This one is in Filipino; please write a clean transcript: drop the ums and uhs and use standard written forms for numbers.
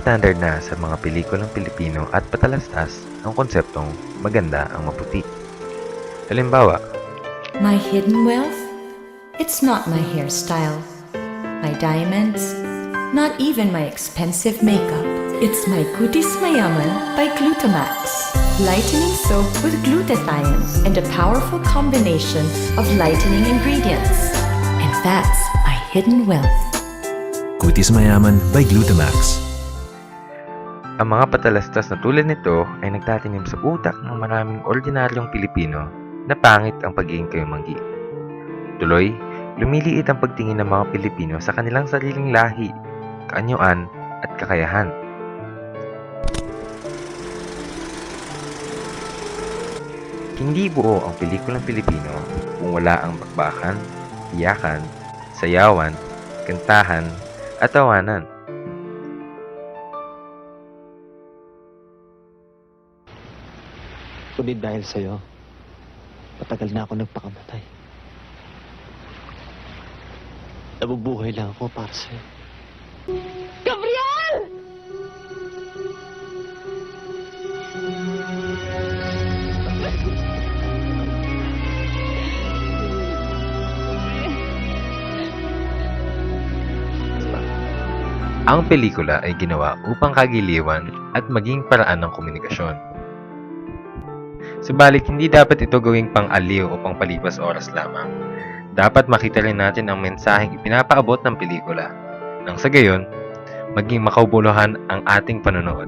standard na sa mga pelikulang Pilipino at patalastas ang konseptong maganda ang maputi. Halimbawa, My hidden wealth? It's not my hairstyle, my diamonds, not even my expensive makeup. It's my Kutis Mayaman by Glutamax. Lightening soap with glutathione and a powerful combination of lightening ingredients. And that's my hidden wealth. Kutis Mayaman by Glutamax. ang mga patalastas na tulad nito ay nagtatanim sa utak ng maraming ordinaryong Pilipino na pangit ang pagiging kayumanggi. Tuloy, lumiliit ang pagtingin ng mga Pilipino sa kanilang sariling lahi, kaanyuan at kakayahan. Hindi buo ang pelikulang Pilipino kung wala ang bakbakan, iyakan, sayawan, kantahan, at tawanan. Kundi dahil sa'yo, matagal na ako nagpakamatay. Nabubuhay lang ako para sa'yo. Gabriel! Ang pelikula ay ginawa upang kagiliwan at maging paraan ng komunikasyon. Subalit hindi dapat ito gawing pang-aliw o pang-palipas oras lamang. Dapat makita rin natin ang mensaheng ipinapaabot ng pelikula, nang sa gayon, maging makaubuluhan ang ating panonood.